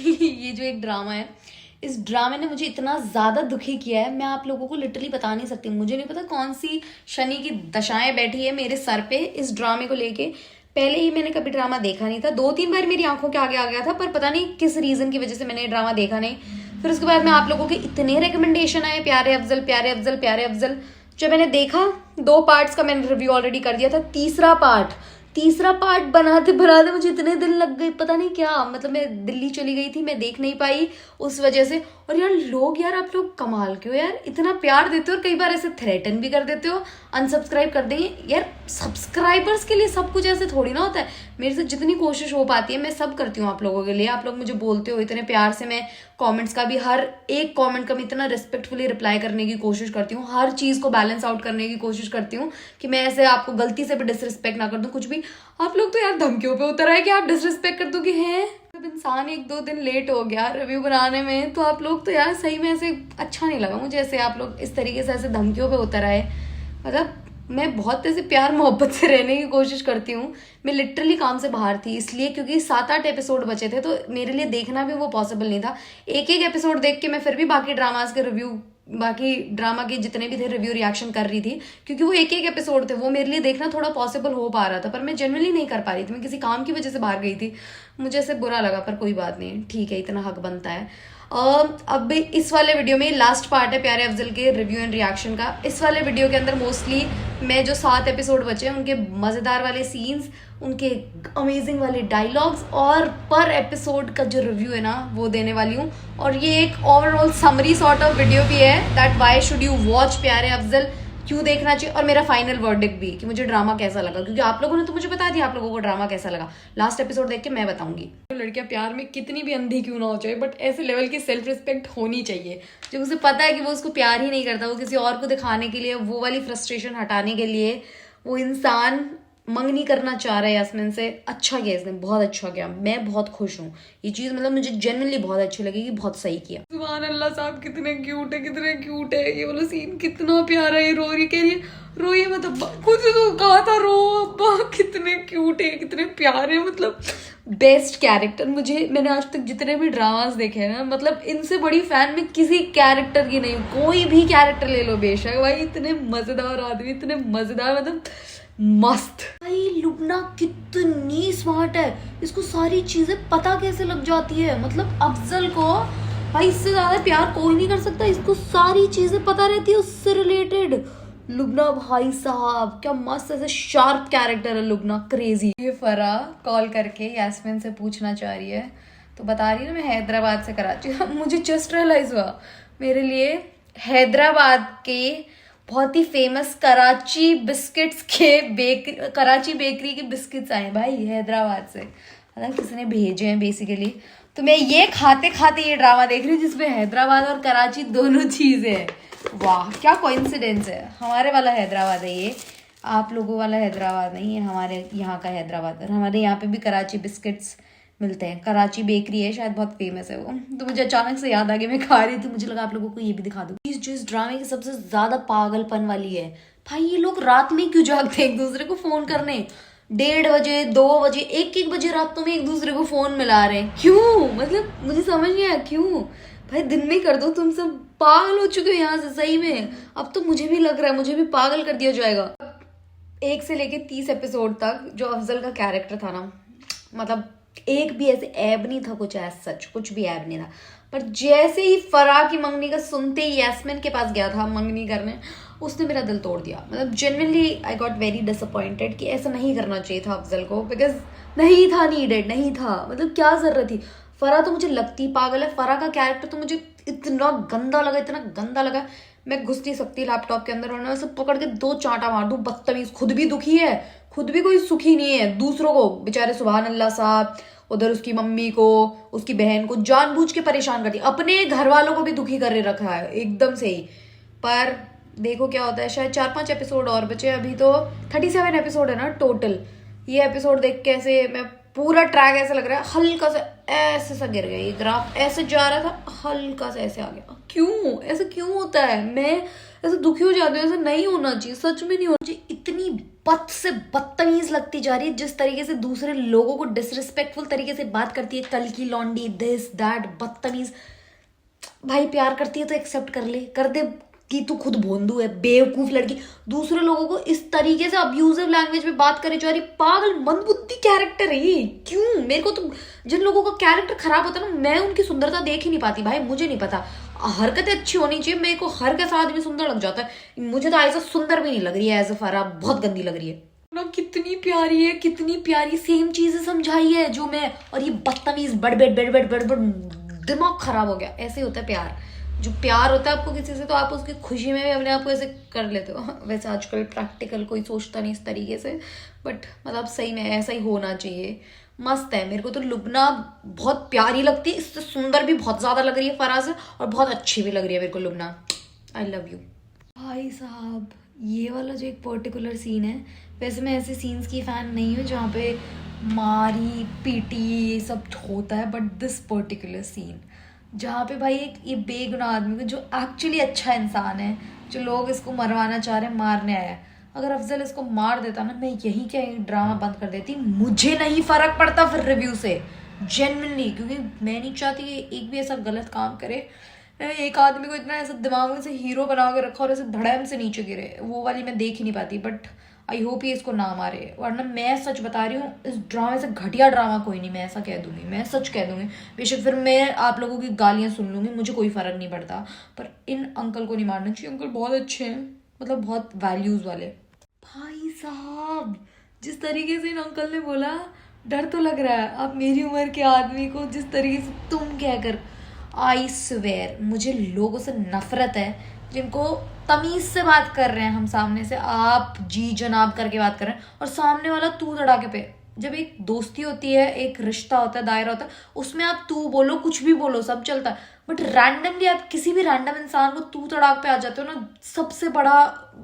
ये जो एक ड्रामा है, इस ड्रामे ने मुझे इतना ज़्यादा दुखी किया है, मैं आप लोगों को लिटरली बता नहीं सकती। मुझे नहीं पता कौन सी शनि की दशाएं बैठी है मेरे सर पे इस ड्रामे को लेके। पहले ही मैंने कभी ड्रामा देखा नहीं था, 2-3 बार मेरी आंखों के आगे आ गया था, पर पता नहीं किस रीज़न की वजह से मैंने ये ड्रामा देखा नहीं। फिर उसके बाद में आप लोगों के इतने रिकमेंडेशन आए, प्यारे अफजल प्यारे अफजल प्यारे अफजल। जब मैंने देखा, 2 पार्ट्स का मैंने रिव्यू ऑलरेडी कर दिया था, तीसरा पार्ट बनाते बनाते मुझे इतने दिन लग गए, पता नहीं क्या। मतलब मैं दिल्ली चली गई थी, मैं देख नहीं पाई उस वजह से। और यार आप लोग कमाल के हो यार, इतना प्यार देते हो और कई बार ऐसे थ्रेटन भी कर देते हो, अनसब्सक्राइब कर देंगे यार। सब्सक्राइबर्स के लिए सब कुछ ऐसे थोड़ी ना होता है। मेरे से जितनी कोशिश हो पाती है मैं सब करती हूँ आप लोगों के लिए। आप लोग मुझे बोलते हो इतने प्यार से, मैं कमेंट्स का भी हर एक कमेंट का मैं इतना रिस्पेक्टफुली रिप्लाई करने की कोशिश करती हूँ, हर चीज़ को बैलेंस आउट करने की कोशिश करती हूँ कि मैं ऐसे आपको गलती से भी डिसरिस्पेक्ट ना कर दूँ कुछ भी। आप लोग तो यार धमकियों पे उतर आए कि आप डिसरिस्पेक्ट कर दोगे हैं। जब इंसान 1-2 दिन लेट हो गया रिव्यू बनाने में, तो आप लोग तो यार सही में ऐसे अच्छा नहीं लगा मुझे, ऐसे आप लोग इस तरीके से ऐसे धमकियों पे उतर आए। मतलब मैं बहुत ऐसे प्यार मोहब्बत से रहने की कोशिश करती हूँ। मैं लिटरली काम से बाहर थी इसलिए, क्योंकि 7-8 एपिसोड बचे थे, तो मेरे लिए देखना भी वो पॉसिबल नहीं था। एक एपिसोड देख के मैं फिर भी बाकी ड्रामास के रिव्यू, बाकी ड्रामा के जितने भी थे रिव्यू रिएक्शन कर रही थी, क्योंकि वो एक एपिसोड थे, वो मेरे लिए देखना थोड़ा पॉसिबल हो पा रहा था, पर मैं जनरली नहीं कर पा रही थी। मैं किसी काम की वजह से बाहर गई थी, मुझे ऐसे बुरा लगा, पर कोई बात नहीं, ठीक है, इतना हक बनता है। अब इस वाले वीडियो में लास्ट पार्ट है प्यारे अफजल के रिव्यू एंड रिएक्शन का। इस वाले वीडियो के अंदर मोस्टली मैं जो 7 एपिसोड बचे हैं उनके मज़ेदार वाले सीन्स, उनके अमेजिंग वाले डायलॉग्स और पर एपिसोड का जो रिव्यू है ना वो देने वाली हूँ। और ये एक overall summary sort of video भी है, that why should you watch प्यारे अफजल, क्यों देखना चाहिए, और मेरा फाइनल वर्डिक्ट भी कि मुझे ड्रामा कैसा लगा, क्योंकि आप लोगों ने तो मुझे बता दिया आप लोगों को ड्रामा कैसा लगा। लास्ट एपिसोड देख के मैं बताऊंगी। लड़कियां प्यार में कितनी भी अंधी क्यों ना हो जाए, बट ऐसे लेवल की सेल्फ रिस्पेक्ट होनी चाहिए। जब उसे पता है कि वो उसको प्यार ही नहीं करता, वो किसी और को दिखाने के लिए, वो वाली फ्रस्ट्रेशन हटाने के लिए वो इंसान मंगनी करना चाह रहा है यास्मीन से। अच्छा किया इसने, बहुत अच्छा किया, मैं बहुत खुश हूँ। ये चीज़ मतलब मुझे जेन्युइनली बहुत अच्छी लगी कि बहुत सही किया। सुभान अल्लाह साहब, कितने क्यूट है, कितने क्यूट है। ये वाला सीन कितना प्यारा है। रो रही, कह रही रोइए मत अब्बा, खुद तो कहा था रो अब्बा। कितने क्यूट है, कितने प्यारे, मतलब बेस्ट कैरेक्टर। मैंने आज तक जितने भी ड्रामास देखे हैं ना, मतलब इनसे बड़ी फैन में किसी कैरेक्टर की नहीं। कोई भी कैरेक्टर ले लो बेशक, भाई इतने मजेदार आदमी, इतने मजेदार, मतलब मस्त। भाई लुबना कितनी स्मार्ट है, इसको सारी चीजें पता कैसे लग जाती है। मतलब अफजल को भाई इससे ज्यादा प्यार कोई नहीं कर सकता, इसको सारी चीजें पता रहती है उससे रिलेटेड। लुबना भाई साहब क्या मस्त, ऐसे शार्प कैरेक्टर है लुबना, क्रेजी। ये फरा कॉल करके यास्मीन से पूछना चाह रही है, तो बता रही है ना मैं हैदराबाद से कराची। मुझे जस्ट रियलाइज हुआ, मेरे लिए हैदराबाद के बहुत ही फेमस कराची बिस्किट्स के कराची बेकरी के बिस्किट्स आए भाई हैदराबाद से, मतलब किसी ने भेजे हैं बेसिकली। तो मैं ये खाते खाते ये ड्रामा देख रही हूँ जिसमें हैदराबाद और कराची दोनों चीज़ें हैं। वाह क्या कोइंसिडेंस है। हमारे वाला हैदराबाद है ये, आप लोगों वाला हैदराबाद नहीं है, हमारे यहाँ का हैदराबाद। और हमारे यहाँ पे भी कराची बिस्किट्स मिलते हैं, कराची बेकरी है शायद, बहुत फेमस है वो। तो मुझे अचानक से याद आ गया, मैं खा रही थी, मुझे लगा आप लोगों को ये भी दिखा दूँ। जो इस ड्रामे की सबसे ज्यादा पागलपन वाली है, भाई ये लोग रात में क्यों जागते हैं एक दूसरे को फोन करने, 1:30 बजे 2 बजे 1-1 बजे रातों में एक दूसरे को फोन मिला रहे हैं, क्यों? मतलब मुझे समझ नहीं आया क्यों। भाई दिन में कर दो, तुम सब पागल हो चुके हो यहाँ से सही में। अब तो मुझे भी लग रहा है मुझे भी पागल कर दिया जाएगा। 1 से लेके 30 एपिसोड तक जो अफजल का कैरेक्टर था ना, मतलब एक भी ऐसे ऐब नहीं था, कुछ ऐसा सच कुछ भी ऐब नहीं था। पर जैसे ही फराह की मंगनी का सुनते ही यास्मीन के पास गया था मंगनी करने, उसने मेरा दिल तोड़ दिया। मतलब genuinely I got very disappointed कि ऐसा नहीं करना चाहिए था अफजल को, बिकॉज नहीं था नीडेड, नहीं था, मतलब क्या जरूरत थी। फराह तो मुझे लगती पागल है, फराह का कैरेक्टर तो मुझे इतना गंदा लगा, इतना गंदा लगा, मैं घुस नहीं सकती लैपटॉप के अंदर, वरना मैं उसे पकड़ के 2 चांटा मार दूं। बदतमीज, खुद भी दुखी है, खुद भी कोई सुखी नहीं है, दूसरों को बेचारे सुभान अल्लाह साहब, उधर उसकी मम्मी को, उसकी बहन को जानबूझ के परेशान करती, अपने घर वालों को भी दुखी कर रखा है एकदम से ही। पर देखो क्या होता है, शायद 4-5 एपिसोड और बचे, अभी तो 37 एपिसोड है ना टोटल। ये एपिसोड देख के ऐसे मैं पूरा ट्रैक ऐसा लग रहा है हल्का सा ऐसे सा गिर गया, ये ग्राफ ऐसे जा रहा था, हल्का सा ऐसे आ गया। क्यों ऐसा क्यों होता है? मैं ऐसे दुखी हो जाती हूँ, ऐसा नहीं होना चाहिए, सच में नहीं होना चाहिए। इतनी बद से बदतमीज लगती जा रही है जिस तरीके से दूसरे लोगों को डिसरिस्पेक्टफुल तरीके से बात करती है, कल की लौंडी, दिस दैट, बदतमीज। भाई प्यार करती है तो एक्सेप्ट कर ले, कर दे कि तू खुद भोंदू है, बेवकूफ लड़की, दूसरे लोगों को इस तरीके से अब्यूजिव लैंग्वेज में बात करे जा रही, पागल मंदबुद्धि कैरेक्टर है ये। क्यों? मेरे को तो जिन लोगों का कैरेक्टर खराब होता है ना, मैं उनकी सुंदरता देख ही नहीं पाती भाई, मुझे नहीं पता, हरकतें अच्छी होनी चाहिए, मेरे को हर कैसा आदमी सुंदर लग जाता है। मुझे तो ऐसा सुंदर भी नहीं लग रही है, एज अ फरा बहुत गंदी लग रही है ना। कितनी प्यारी है, कितनी प्यारी, सेम चीजें समझाई है जो मैं, और ये बदतमीज बड़बड़, दिमाग खराब हो गया। ऐसे होता है प्यार, जो प्यार होता है आपको किसी से, तो आप उसकी खुशी में भी अपने आप को ऐसे कर लेते हो। वैसे आजकल प्रैक्टिकल कोई सोचता नहीं इस तरीके से, बट मतलब सही में ऐसा ही होना चाहिए। मस्त है, मेरे को तो लुबना बहुत प्यारी लगती है, इससे सुंदर भी बहुत ज्यादा लग रही है फराज से, और बहुत अच्छी भी लग रही है मेरे को लुबना। आई लव यू भाई साहब। ये वाला जो एक पर्टिकुलर सीन है, वैसे मैं ऐसे सीन्स की फैन नहीं हूँ जहाँ पे मारी पीटी ये सब होता है, बट दिस पर्टिकुलर सीन जहाँ पे भाई एक ये बेगुनाह आदमी को, जो एक्चुअली अच्छा इंसान है, जो लोग इसको मरवाना चाह रहे हैं, मारने आया है, अगर अफजल इसको मार देता ना, मैं यही क्या ड्रामा बंद कर देती, मुझे नहीं फर्क पड़ता फिर रिव्यू से, जेन्युइनली, क्योंकि मैं नहीं चाहती कि एक भी ऐसा गलत काम करे। एक आदमी को इतना ऐसा दिमाग में से हीरो बना के रखा और ऐसे धड़ाम से नीचे गिरे, वो वाली मैं देख ही नहीं पाती। बट आई होप ये इसको ना मारे, वरना मैं सच बता रही हूँ, इस ड्रामे से घटिया ड्रामा कोई नहीं, मैं ऐसा कह दूंगी, मैं सच कह दूंगी। बेशक फिर मैं आप लोगों की गालियां सुन लूंगी, मुझे कोई फर्क नहीं पड़ता, पर इन अंकल को नहीं मारना चाहिए। अंकल बहुत अच्छे हैं, मतलब बहुत वैल्यूज वाले। भाई साहब जिस तरीके से इन अंकल ने बोला, डर तो लग रहा है। आप मेरी उम्र के आदमी को जिस तरीके से तुम कहकर, आई स्वेयर मुझे लोगों से नफरत है जिनको तमीज से बात कर रहे हैं, हम सामने से आप जी जनाब करके बात कर रहे हैं, और सामने वाला तू तड़ाके पे। जब एक दोस्ती होती है, एक रिश्ता होता है, दायरा होता है, उसमें आप तू बोलो, कुछ भी बोलो, सब चलता है। बट रैंडमली आप किसी भी रैंडम इंसान को तू तड़ाक पे आ जाते हो ना, सबसे बड़ा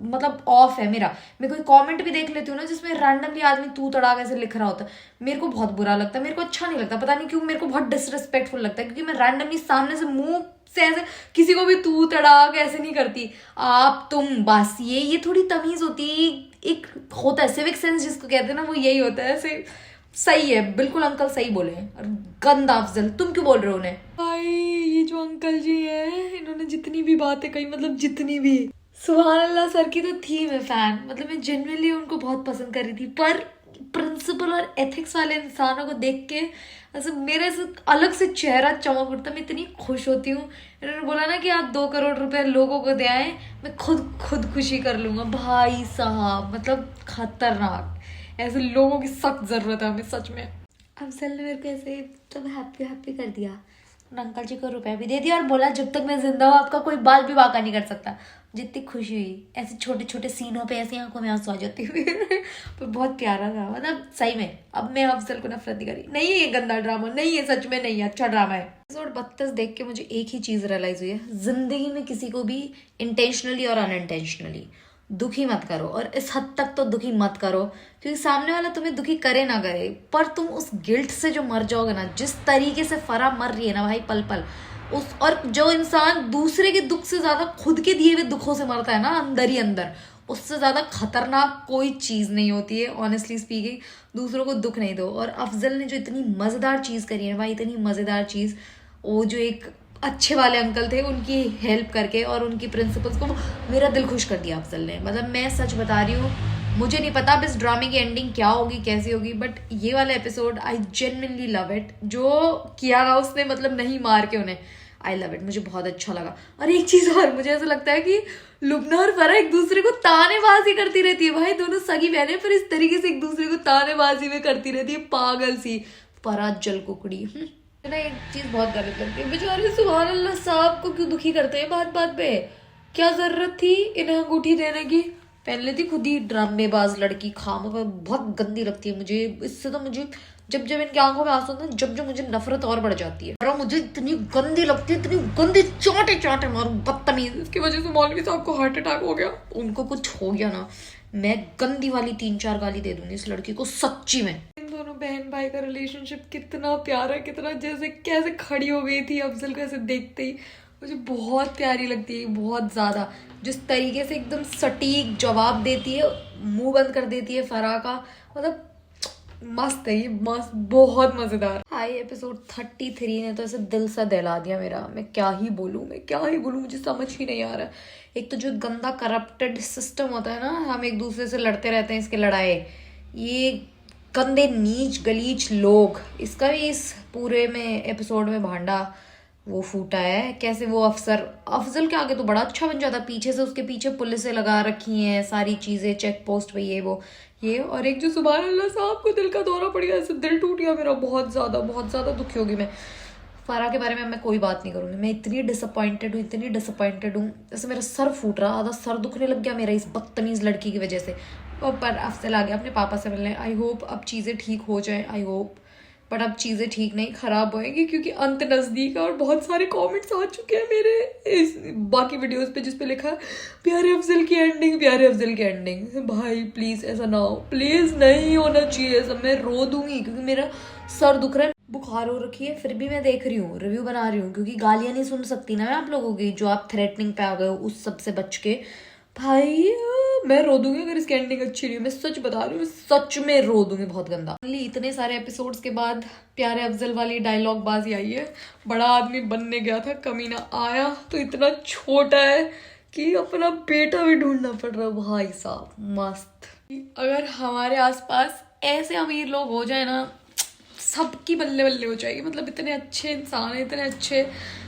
मतलब ऑफ है मेरा। मैं कोई कमेंट भी देख लेती हूँ ना जिसमें रैंडमली आदमी तू तड़ाक ऐसे लिख रहा होता है, मेरे को बहुत बुरा लगता है, मेरे को अच्छा नहीं लगता, पता नहीं क्यों, मेरे को बहुत डिसरिस्पेक्टफुल लगता है, क्योंकि मैं रैंडमली सामने से मुंह से ऐसे किसी को भी तू तड़ाक ऐसे नहीं करती, आप तुम, बस ये थोड़ी तमीज होती है, एक होता है सिविक सेंस जिसको कहते हैं ना, वो यही होता है। ऐसे सही है, बिल्कुल अंकल सही बोले हैं। और गंदा अफजल, तुम क्यों बोल रहे हो उन्हें? भाई ये जो अंकल जी हैं, इन्होंने जितनी भी बातें कही, मतलब जितनी भी, सुभान अल्लाह, सर की तो थी मैं फैन, मतलब मैं जेन्युइनली उनको बहुत पसंद कर रही थी, पर प्रिंसिपल और एथिक्स वाले इंसानों को देख के ऐसे मेरे से अलग से चेहरा चमक उठता, मैं इतनी खुश होती हूँ। इन्होंने बोला ना कि आप 2 करोड़ रुपए लोगों को दे आए, मैं खुद खुशी कर लूंगा। भाई साहब मतलब खतरनाक, ऐसे लोगों की सख्त जरूरत है हमें सच में। अफजल ने मेरे को ऐसे सब हैप्पी कर दिया, अंकल जी को रुपए भी दे दिया, और बोला जब तक मैं जिंदा हूँ आपका कोई बाल भी बाका नहीं कर सकता। जितनी खुशी हुई, ऐसे छोटे छोटे सीनों पे ऐसी आंखों में आंसू आ जाती हुई पर बहुत प्यारा था, मतलब सही में। अब मैं अफजल को नफरत नहीं करी, नहीं है ये गंदा ड्रामा, नहीं है, सच में नहीं है, अच्छा ड्रामा है। एपिसोड 32 देख के मुझे एक ही चीज रियलाइज हुई है, जिंदगी में किसी को भी इंटेंशनली और अनइंटेंशनली दुखी मत करो, और इस हद तक तो दुखी मत करो, क्योंकि सामने वाला तुम्हें दुखी करे ना करे, पर तुम उस गिल्ट से जो मर जाओगे ना, जिस तरीके से फरा मर रही है ना भाई पल पल, उस, और जो इंसान दूसरे के दुख से ज्यादा खुद के दिए हुए दुखों से मरता है ना अंदर ही अंदर, उससे ज्यादा खतरनाक कोई चीज नहीं होती है। ऑनेस्टली स्पीकिंग, दूसरों को दुख नहीं दो। और अफजल ने जो इतनी मजेदार चीज करी है भाई, इतनी मजेदार चीज, वो जो एक अच्छे वाले अंकल थे उनकी हेल्प करके और उनकी प्रिंसिपल्स को, मेरा दिल खुश कर दिया अफजल ने। मतलब मैं सच बता रही हूँ, मुझे नहीं पता अब इस ड्रामे की एंडिंग क्या होगी, कैसी होगी, बट ये वाला episode I genuinely love it. जो किया ना उसने, मतलब नहीं मार के उन्हें, आई लव इट, मुझे बहुत अच्छा लगा। और एक चीज और, मुझे ऐसा लगता है कि लुबना और फरा एक दूसरे को तानेबाजी करती रहती है भाई, दोनों सगी बहनें, पर इस तरीके से एक दूसरे को तानेबाजी में करती रहती है, पागल सी। फरा जल कुकड़ी ना, एक चीज बहुत गलत लगती है, बेचारे सुभान अल्लाह साहब को क्यों दुखी करते हैं बात बात पे, क्या जरूरत थी इन्हें अंगूठी देने की? पहन लेती खुद ही, ड्रामेबाज लड़की, खामखा, बहुत गंदी लगती है मुझे। इससे तो मुझे जब इनकी आंखों में आंसू होते हैं, जब मुझे नफरत और बढ़ जाती है, और मुझे इतनी गंदी लगती है, इतनी गंदी, चाटे मारू, बदतमीज। इसकी वजह से मौलवी साहब को हार्ट अटैक हो गया, उनको कुछ हो गया ना, मैं गंदी वाली 3-4 गाली दे दूंगी इस लड़की को, सच्ची में। दोनों बहन भाई का रिलेशनशिप कितना प्यारा, कितना जैसे कैसे खड़ी हो गई थी अफजल को ऐसे देखते ही, मुझे बहुत प्यारी लगती है, बहुत ज़्यादा। जिस तरीके से एकदम सटीक जवाब देती है, मुंह बंद कर देती है फराह का, मतलब मस्त है ये, मस्त, बहुत मज़ेदार। हाई एपिसोड 33 ने तो ऐसे दिल सा दहला दिया मेरा। मैं क्या ही बोलूँ, मुझे समझ ही नहीं आ रहा है। एक तो जो गंदा करप्टेड सिस्टम होता है ना, हम एक दूसरे से लड़ते रहते हैं, इसके लड़ाई, ये गंदे नीच गलीच लोग, इसका भी इस पूरे में एपिसोड में भांडा वो फूटा है। कैसे वो अफजल के आगे तो बड़ा अच्छा बन जाता, पीछे से उसके पीछे पुलिसें लगा रखी हैं, सारी चीज़ें, चेक पोस्ट पे ये और एक जो सुभान अल्लाह साहब को दिल का दौरा पड़ गया, ऐसे दिल टूट गया मेरा, बहुत ज़्यादा दुखी होगी मैं। फारा के बारे में मैं कोई बात नहीं करूँगी, मैं इतनी डिसअपॉइंटेड हूँ, जैसे मेरा सर फूट रहा, आधा सर दुखने लग गया मेरा इस बदतमीज़ लड़की की वजह से। और पर अफजल आ गया अपने पापा से मिलने, आई होप अब चीज़ें ठीक हो जाएं, आई होप। बट अब चीज़ें ठीक नहीं, ख़राब होएंगी, क्योंकि अंत नज़दीक है और बहुत सारे कमेंट्स आ चुके हैं मेरे इस बाकी वीडियोस पे, जिस पे लिखा है प्यारे अफजल की एंडिंग। भाई प्लीज़ ऐसा ना हो, प्लीज़ नहीं होना चाहिए ऐसा। मैं रो दूंगी क्योंकि मेरा सर दुख रहा है, बुखार हो रखी है, फिर भी मैं देख रही हूँ, रिव्यू बना रही हूँ, क्योंकि गालियाँ नहीं सुन सकती ना मैं आप लोगों की, जो आप थ्रेटनिंग पे आ गए हो उस सब से बच के। भाई मैं रो दूंगी अगर इसकी एंडिंग अच्छी नहीं है, मैं सच बता रही हूँ, मैं सच में रो दूंगी बहुत गंदा। इतने सारे एपिसोड्स के बाद प्यारे अफजल वाली डायलॉग बाजी आई है। बड़ा आदमी बनने गया था, कमीना आया तो इतना छोटा है कि अपना बेटा भी ढूंढना पड़ रहा। भाई साहब मस्त। अगर हमारे आसपास ऐसे अमीर लोग हो जाए ना, सबकी बल्ले बल्ले हो जाएगी। मतलब इतने अच्छे इंसान हैं, इतने अच्छे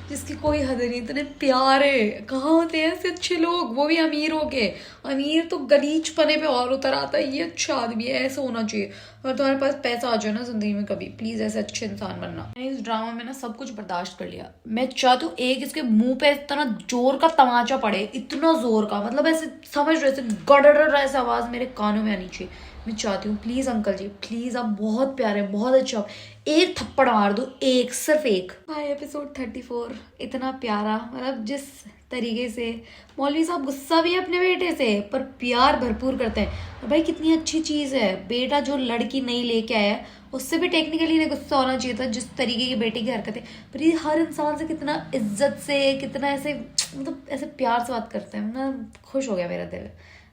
जिसकी कोई हद नहीं, इतने प्यारे, कहाँ होते हैं ऐसे अच्छे लोग, वो भी अमीर हो गए। अमीर तो गलीच पने पे और उतर आता है, ये अच्छा आदमी है, ऐसा होना चाहिए। अगर तुम्हारे पास पैसा आ जाए ना जिंदगी में कभी, प्लीज ऐसे अच्छे इंसान बनना। मैंने इस ड्रामा में ना सब कुछ बर्दाश्त कर लिया। मैं चाहती हूँ एक इसके मुंह पे इतना जोर का तमाचा पड़े, इतना जोर का, मतलब ऐसे समझ रहे, ऐसे गड़र ऐसे आवाज मेरे कानों में आनी चाहिए। मैं चाहती हूँ प्लीज अंकल जी, प्लीज, आप बहुत प्यारे, बहुत अच्छा, एक थप्पड़ मार दो, एक, सिर्फ एक। भाई एपिसोड 34 इतना प्यारा, मतलब जिस तरीके से मौलवी साहब गुस्सा भी है अपने बेटे से, पर प्यार भरपूर करते हैं। भाई कितनी अच्छी चीज़ है, बेटा जो लड़की नहीं लेके आया उससे भी टेक्निकली इन्हें गुस्सा होना चाहिए था, जिस तरीके की बेटे की हरकतें। पर ये हर इंसान से कितना इज्जत से, कितना ऐसे, मतलब ऐसे प्यार से बात करते हैं ना, खुश हो गया मेरा दिल।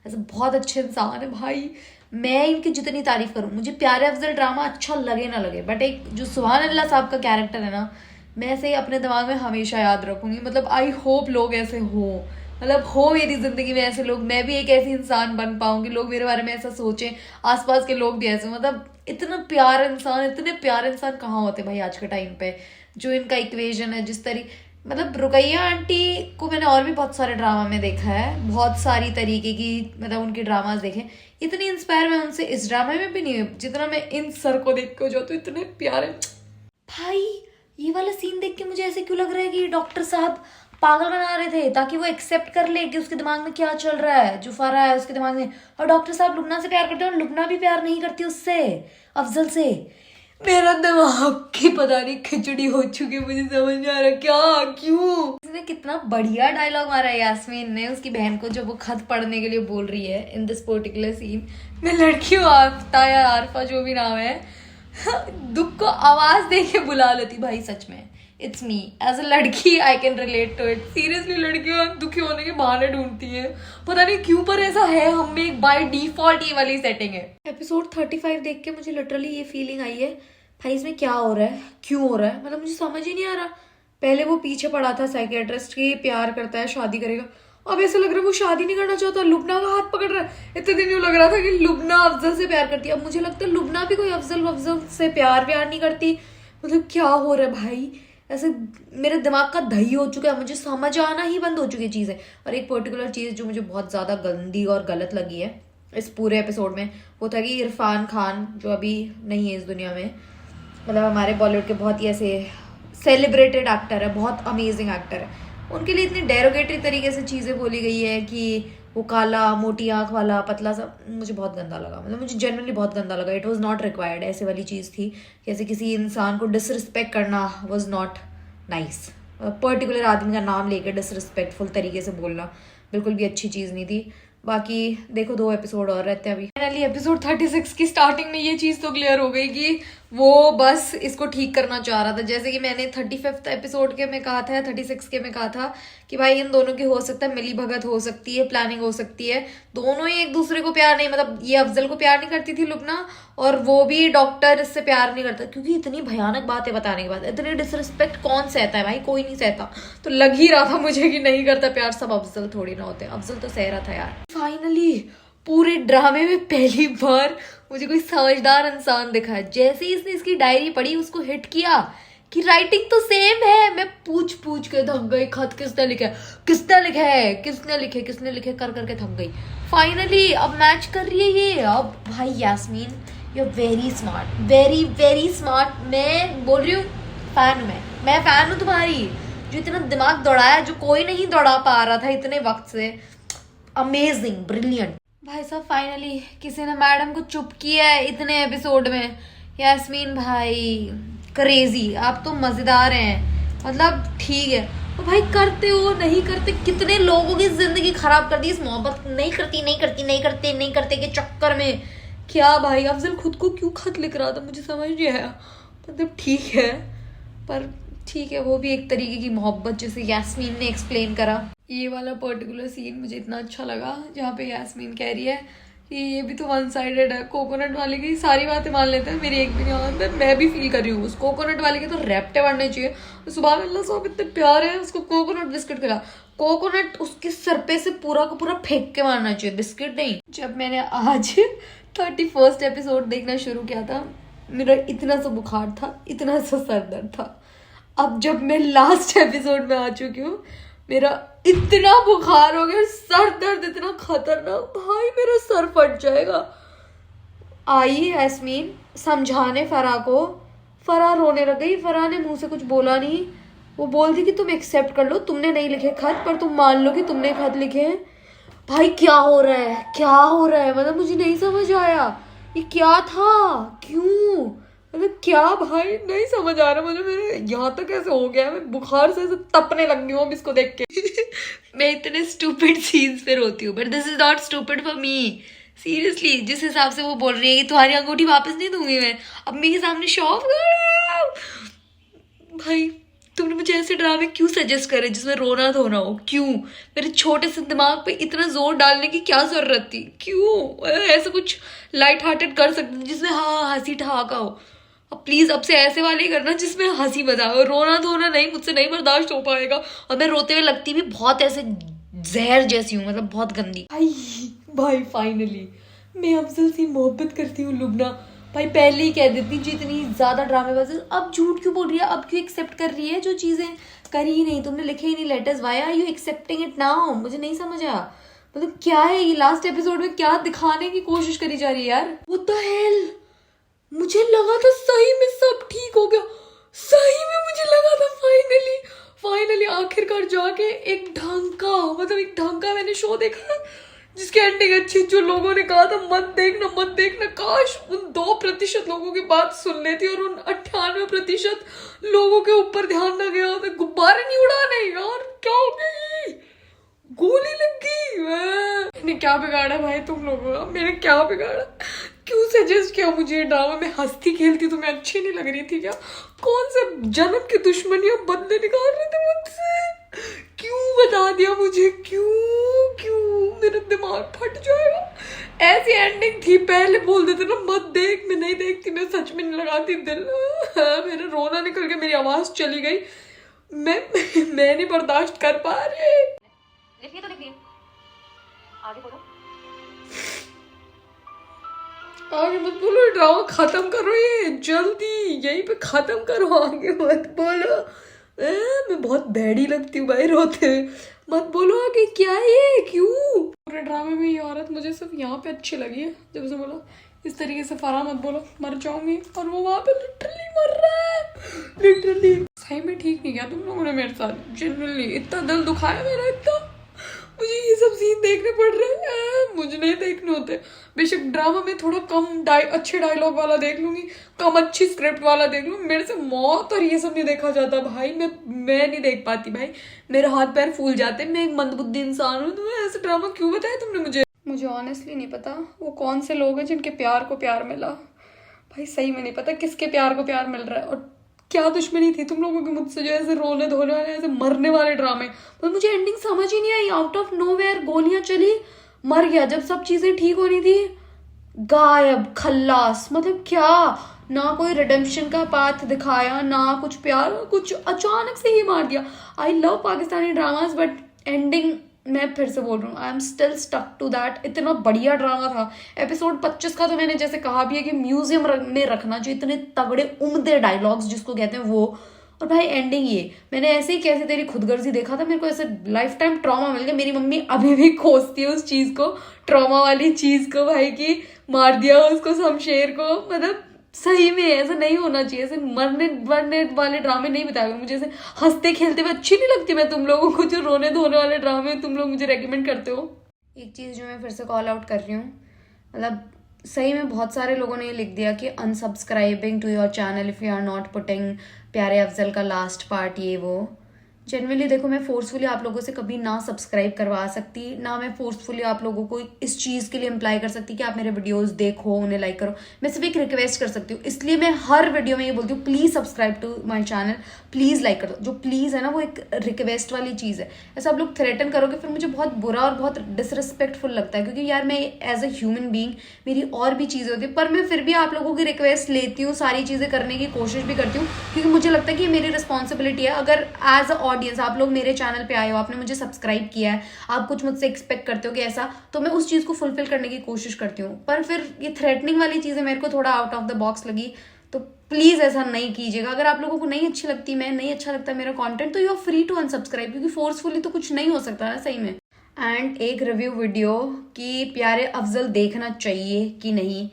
ऐसे बहुत अच्छे इंसान है भाई। मैं इनकी जितनी तारीफ करूँ, मुझे प्यारे अफजल ड्रामा अच्छा लगे ना लगे, बट एक जो सुभान अल्लाह साहब का कैरेक्टर है ना, मैं ऐसे अपने दिमाग में हमेशा याद रखूंगी। मतलब आई होप लोग ऐसे हो, मतलब हो मेरी जिंदगी में ऐसे लोग, मैं भी एक ऐसी इंसान बन पाऊंगी, लोग मेरे बारे में ऐसा सोचें, आसपास के लोग भी ऐसे। मतलब इतना प्यारा इंसान, इतने प्यारे इंसान कहाँ होते भाई आज के टाइम पे। जो इनका इक्वेशन है, जिस तरीके, मतलब रुकैया आंटी को मैंने और भी बहुत सारे ड्रामा में देखा है, बहुत सारी तरीके की, मतलब उनके ड्रामास देखे, इतनी इंस्पायर मैं उनसे इस ड्रामा में भी नहीं हुई जितना मैं इन सर को देख के हो जाती हूँ। इतने प्यारे भाई। ये वाला सीन देख के मुझे ऐसे क्यों लग रहा है कि डॉक्टर साहब पागल बना रहे थे ताकि वो एक्सेप्ट कर ले कि उसके दिमाग में क्या चल रहा है, जो फारा है उसके दिमाग में। और डॉक्टर साहब लुबना से प्यार करते हैं और लुबना भी प्यार नहीं करती उससे, अफजल से। मेरा दिमाग की पता नहीं खिचड़ी हो चुकी, मुझे समझ नहीं आ रहा क्या, क्यों। इसने कितना बढ़िया डायलॉग मारा है यास्मीन ने उसकी बहन को, जब वो खत पढ़ने के लिए बोल रही है इन दिस पर्टिकुलर सीन। मैं लड़की हूँ, आफ्ता या आरफा जो भी नाम है, दुख को आवाज दे के बुला लेती भाई, सच में इट्स मी एज अ लड़की, I can relate to it. Seriously लड़कियां दुखी होने के बहाने ढूंढती हैं, पता नहीं क्यों, पर ऐसा है हम में बाय डिफॉल्ट, ये वाली सेटिंग है। एपिसोड 35 देख के मुझे लिटरली ये फीलिंग आई है, भाई इसमें क्या हो रहा है, क्यों हो रहा है, मतलब मुझे समझ ही नहीं आ रहा। पहले वो पीछे पड़ा था साइकियाट्रिस्ट की, प्यार करता है, शादी करेगा, अब ऐसा लग रहा है वो शादी नहीं करना चाहता, लुबना का हाथ पकड़ रहा है। इतने दिन यूँ लग रहा था कि लुबना अफजल से प्यार करती है, अब मुझे लगता है लुबना भी कोई अफजल से प्यार नहीं करती। मतलब क्या हो रहा है भाई, ऐसे मेरे दिमाग का दही हो चुका है, मुझे समझ आना ही बंद हो चुकी है चीज़ें। और एक पर्टिकुलर चीज़ जो मुझे बहुत ज़्यादा गंदी और गलत लगी है इस पूरे एपिसोड में, वो था कि इरफान खान जो अभी नहीं है इस दुनिया में, मतलब हमारे बॉलीवुड के बहुत ही ऐसे सेलिब्रेटेड एक्टर है, बहुत अमेजिंग एक्टर है, उनके लिए इतनी डेरोगेटरी तरीके से चीज़ें बोली गई है कि वो काला, मोटी आँख वाला, पतला सा। मुझे बहुत गंदा लगा, मतलब मुझे जेन्युइनली बहुत गंदा लगा। इट वाज नॉट रिक्वायर्ड, ऐसे वाली चीज़ थी कि ऐसे किसी इंसान को डिसरिस्पेक्ट करना वाज नॉट नाइस। पर्टिकुलर आदमी का नाम लेकर डिसरिस्पेक्टफुल तरीके से बोलना बिल्कुल भी अच्छी चीज़ नहीं थी। बाकी देखो 2 एपिसोड और रहते हैं अभी। फाइनली एपिसोड 36 की स्टार्टिंग में ये चीज तो क्लियर हो गई कि वो बस इसको ठीक करना चाह रहा था। जैसे कि मैंने 35th एपिसोड के में कहा था या 36 के में कहा था कि भाई इन दोनों की हो सकता है मिली भगत हो सकती है, प्लानिंग हो सकती है। दोनों ही एक दूसरे को प्यार नहीं, मतलब ये अफजल को प्यार नहीं करती थी लुबना, और वो भी डॉक्टर इससे प्यार नहीं करता। क्योंकि इतनी भयानक बातें बताने के बाद इतनी डिसरिस्पेक्ट कौन सहता है भाई, कोई नहीं सहता। तो लग ही रहा था मुझे कि नहीं करता प्यार, सब अफजल थोड़ी ना होते। अफजल तो सह रहा था यार। फाइनली पूरे ड्रामे में पहली बार मुझे कोई समझदार इंसान दिखा है। जैसे ही इसने इसकी डायरी पढ़ी, उसको हिट किया कि राइटिंग तो सेम है। मैं पूछ पूछ के थक गई, खत किसने लिखा है, किसने लिखा है, किसने लिखे कर करके थक गई। फाइनली अब मैच कर रही है ये। अब भाई Yasmin you are very smart, very very smart. मैं बोल रही हूँ फैन हूँ, मैं फैन हूँ तुम्हारी, जो इतना दिमाग दौड़ाया जो कोई नहीं दौड़ा पा रहा था इतने वक्त से। Amazing, brilliant. भाई साहब फाइनली किसी ने मैडम को चुप किया है इतने एपिसोड में। यास्मीन भाई क्रेजी, आप तो मजेदार हैं, मतलब ठीक है। और भाई करते हो नहीं करते, कितने लोगों की जिंदगी खराब कर दी इस मोहब्बत नहीं करते के चक्कर में। क्या भाई अफजल खुद को क्यों खत लिख रहा था, मुझे समझ नहीं आया। मतलब ठीक है, पर ठीक है, वो भी एक तरीके की मोहब्बत जैसे यास्मीन ने एक्सप्लेन करा। ये वाला पर्टिकुलर सीन मुझे इतना अच्छा लगा जहाँ पे यास्मीन कह रही है कि ये भी तो वन साइडेड है, कोकोनट वाले की सारी बातें मान लेते हैं, मेरी एक भी नहीं मानते। मैं भी फील कर रही हूँ, उस कोकोनट वाले के तो रैप्टे बढ़ने चाहिए। सुबह अल्लाह साहब इतने प्यार है, उसको कोकोनट बिस्किट खिला, कोकोनट उसके सर पे से पूरा का पूरा फेंक के मारना चाहिए, बिस्किट नहीं। जब मैंने आज 31st एपिसोड देखना शुरू किया था, मेरा इतना सा बुखार था, इतना सा सर दर्द था। अब जब मैं लास्ट एपिसोड में आ चुकी हूँ, मेरा इतना बुखार हो गया, सर दर्द इतना खतरनाक, भाई मेरा सर फट जाएगा। आई यास्मीन समझाने फराह को, फराह रोने लग गई। फराह ने मुंह से कुछ बोला नहीं, वो बोलती कि तुम एक्सेप्ट कर लो, तुमने नहीं लिखे खत, पर तुम मान लो कि तुमने खत लिखे हैं। भाई क्या हो रहा है, क्या हो रहा है, मतलब मुझे नहीं समझ आया ये क्या था, क्यों, मतलब क्या भाई नहीं समझ आ रहा मुझे। मेरे यहाँ तक ऐसे हो गया, मैं बुखार से ऐसे तपने लग गई हूँ इसको देख के। मैं इतने स्टूपिड सीन्स पे रोती हूँ, but this is not stupid for me. Seriously जिस हिसाब से वो बोल रही है कि तुम्हारी अंगूठी वापस नहीं दूंगी मैं, अब मेरे सामने शॉप। भाई तुमने मुझे ऐसे ड्रामे क्यों सजेस्ट करे जिसमें रोना धोना हो, क्यों? मेरे छोटे से दिमाग पे इतना जोर डालने की क्या जरूरत थी, क्यों? ऐसा कुछ लाइट हार्टेड कर सकते थे जिसमें हाँ हंसी ठहाका हो। अब प्लीज अब से ऐसे वाले ही करना जिसमें हंसी मजाक हो, रोना धोना नहीं, मुझसे नहीं बर्दाश्त हो पाएगा। और मैं रोते हुए लगती भी बहुत ऐसे जहर जैसी हूँ, मतलब बहुत गंदी। भाई फाइनली मैं अफजल से मोहब्बत करती हूँ लुबना। भाई पहले ही कह देती जी, इतनी ज्यादा ड्रामेबाजी, अब झूठ क्यों बोल रही है, अब क्यों एक्सेप्ट कर रही है जो चीजें करी ही नहीं, तुमने लिखे ही नहीं letters, why are you accepting it now? मुझे नहीं समझ आया, मतलब क्या है ये लास्ट एपिसोड में क्या दिखाने की कोशिश करी जा रही है यार? व्हाट द हेल, मुझे लगा था सही में सब ठीक हो गया, सही में मुझे लगा था फाइनली आखिरकार जाके एक ढंग का मैंने शो देखा जिसकी एंडिंग अच्छी, जो लोगों ने कहा था मत देखना, काश उन 2% लोगों की बात सुन लेती और उन 98% लोगों के ऊपर ध्यान न गया होता। गुब्बारे नहीं उड़ाने यार, क्या हो गई, गोली लग गई। मैंने क्या बिगाड़ा भाई तुम लोगों का, मैंने क्या बिगाड़ा? क्यों सजेस्ट किया मुझे ड्रामा में? हंसती खेलती तुम्हें अच्छी नहीं लग रही थी क्या? कौन से जन्म की दुश्मनियां बदले निकाल रहे थे मुझसे? क्यों बता दिया मुझे, क्यों मेरा दिमाग फट जाएगा। ऐसी एंडिंग थी, पहले बोल देते ना मत देख, मैं नहीं देखती, मैं सच में नहीं लगाती दिल। मेरा रोना निकल गया, मेरी आवाज चली गई, मैं नहीं बर्दाश्त कर पा रही। लिखिए तो लिखिए, आगे बोलो, आगे मत बोलो, ड्रामा खत्म करो ये जल्दी, यहीं पे खत्म करो, आगे मत बोलो। मैं बहुत बैडी लगती हूँ भाई रोते हुए, मत बोलो आगे, क्या है ये, क्यों? पूरे ड्रामे में ये औरत मुझे सिर्फ यहाँ पे अच्छी लगी है जब उसे बोला इस तरीके से फराह मत बोलो मर जाऊंगी, और वो वहां पे लिटरली मर रहा है, लिटरली। सही में ठीक नहीं किया तुम लोगों ने मेरे साथ, जेन्युइनली इतना दिल दुखाया मेरा, इतना मुझे ये सब सीन देखने पड़ रहे हैं, मुझे नहीं देखने होते। बेशक ड्रामा में थोड़ा कम अच्छे डायलॉग वाला देख लूंगी, कम अच्छी स्क्रिप्ट वाला देख लूंगी, मेरे से मौत और ये सब नहीं देखा जाता भाई। मैं नहीं देख पाती भाई, मेरे हाथ पैर फूल जाते, मैं एक मंदबुद्धि इंसान हूँ। तुम्हें ऐसे ड्रामा क्यों बताया तुमने मुझे? मुझे ऑनेस्टली नहीं पता वो कौन से लोग हैं जिनके प्यार को प्यार मिला। भाई सही में नहीं पता किसके प्यार को प्यार मिल रहा है, और क्या दुश्मनी थी तुम लोगों की मुझसे जो ऐसे रोने धोने वाले ऐसे मरने वाले ड्रामे। मतलब मुझे एंडिंग समझ ही नहीं आई, आउट ऑफ नोवेयर गोलियां चली, मर गया। जब सब चीजें ठीक होनी थी गायब, खल्लास। मतलब क्या, ना कोई रिडेम्पशन का पाथ दिखाया, ना कुछ प्यार, कुछ अचानक से ही मार दिया। I love Pakistani dramas but ending, मैं फिर से बोल रहा हूँ, I am still stuck to that. इतना बढ़िया ड्रामा था। एपिसोड 25 का तो मैंने जैसे कहा भी है कि म्यूजियम में रखना चाहिए, इतने तगड़े उम्दे डायलॉग्स जिसको कहते हैं वो। और भाई एंडिंग ये, मैंने ऐसे ही कैसे तेरी खुदगर्जी देखा था, मेरे को ऐसे लाइफ टाइम ट्रॉमा मिल गया। मेरी मम्मी अभी भी खोजती है उस चीज को, ट्रॉमा वाली चीज को, भाई की मार दिया उसको शमशेर को। मतलब सही में ऐसा नहीं होना चाहिए, ऐसे मरने वरने वाले ड्रामे नहीं बताए मुझे। ऐसे हंसते खेलते हुए अच्छी नहीं लगती मैं तुम लोगों को, जो रोने धोने वाले ड्रामे तुम लोग मुझे रेकमेंड करते हो। एक चीज़ जो मैं फिर से कॉल आउट कर रही हूँ, मतलब सही में बहुत सारे लोगों ने ये लिख दिया कि unsubscribing to your channel if you are not putting प्यारे अफजल का लास्ट पार्ट, ये वो। जनरली देखो, मैं फोर्सफुली आप लोगों से कभी ना सब्सक्राइब करवा सकती, ना मैं फोर्सफुली आप लोगों को इस चीज़ के लिए इम्प्लाई कर सकती कि आप मेरे वीडियोस देखो, उन्हें लाइक करो। मैं सिर्फ एक रिक्वेस्ट कर सकती हूँ, इसलिए मैं हर वीडियो में ये बोलती हूँ, please subscribe to my channel, please like कर दो। जो प्लीज़ है ना, वो एक रिक्वेस्ट वाली चीज़ है। ऐसा आप लोग थ्रेटन करोगे फिर मुझे बहुत बुरा और बहुत डिसरिस्पेक्टफुल लगता है, क्योंकि यार मैं एज अ ह्यूमन बीइंग, मेरी और भी चीज़ें होती है, पर मैं फिर भी आप लोगों की रिक्वेस्ट लेती हूँ, सारी चीज़ें करने की कोशिश भी करती हूँ, क्योंकि मुझे लगता है कि मेरी रिस्पॉन्सिबिलिटी है। अगर एज अ ऑडियंस आप लोग मेरे चैनल पे आए हो, आपने मुझे सब्सक्राइब किया है, आप कुछ मुझसे एक्सपेक्ट करते हो कि ऐसा, तो मैं उस चीज़ को फुलफिल करने की कोशिश करती हूँ। पर फिर ये थ्रेटनिंग वाली चीज़ें मेरे को थोड़ा आउट ऑफ द बॉक्स लगी, तो प्लीज़ ऐसा नहीं कीजिएगा। अगर आप लोगों को नहीं अच्छी लगती, मैं नहीं अच्छा लगता मेरा कंटेंट, तो you are free to unsubscribe, क्योंकि फोर्सफुली तो कुछ नहीं हो सकता ना सही में। एंड एक रिव्यू वीडियो कि प्यारे अफजल देखना चाहिए कि नहीं,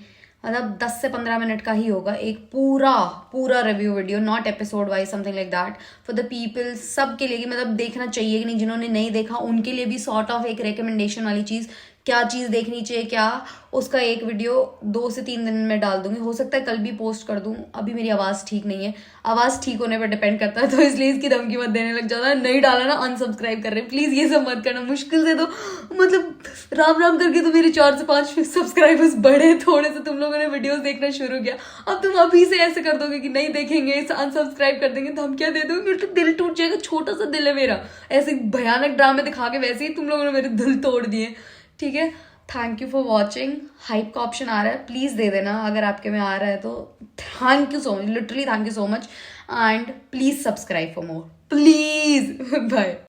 मतलब 10 से 15 मिनट का ही होगा, एक पूरा पूरा review video, not episode wise, something like that, for the people, सब के लिए कि मतलब देखना चाहिए कि नहीं, जिन्होंने नहीं देखा उनके लिए भी सॉर्ट ऑफ एक रिकमेंडेशन वाली चीज़, क्या चीज़ देखनी चाहिए क्या, उसका एक वीडियो 2 से 3 दिन में डाल दूंगी। हो सकता है कल भी पोस्ट कर दूं, अभी मेरी आवाज़ ठीक नहीं है, आवाज़ ठीक होने पर डिपेंड करता है, तो इसलिए इसकी धमकी मत देने लग जाता है। नहीं डाला ना, अनसब्सक्राइब कर रहे हैं प्लीज़, ये सब मत करना। मुश्किल से तो मतलब राम राम करके तो मेरे 4 से 5 सब्सक्राइबर्स बढ़े, थोड़े से तुम लोगों ने वीडियोस देखना शुरू किया, अब तुम अभी से ऐसे कर दोगे कि नहीं देखेंगे, अनसब्सक्राइब कर देंगे, धमकियां दे दोगे, मेरा तो दिल टूट जाएगा। छोटा सा दिल है मेरा, ऐसे भयानक ड्रामे दिखा के वैसे ही तुम लोगों ने मेरे दिल तोड़ दिए। ठीक है, thank you for watching. Hype का ऑप्शन आ रहा है, प्लीज़ दे देना अगर आपके में आ रहा है तो। Thank you so much, literally thank you so much, and please subscribe for more, please. Bye.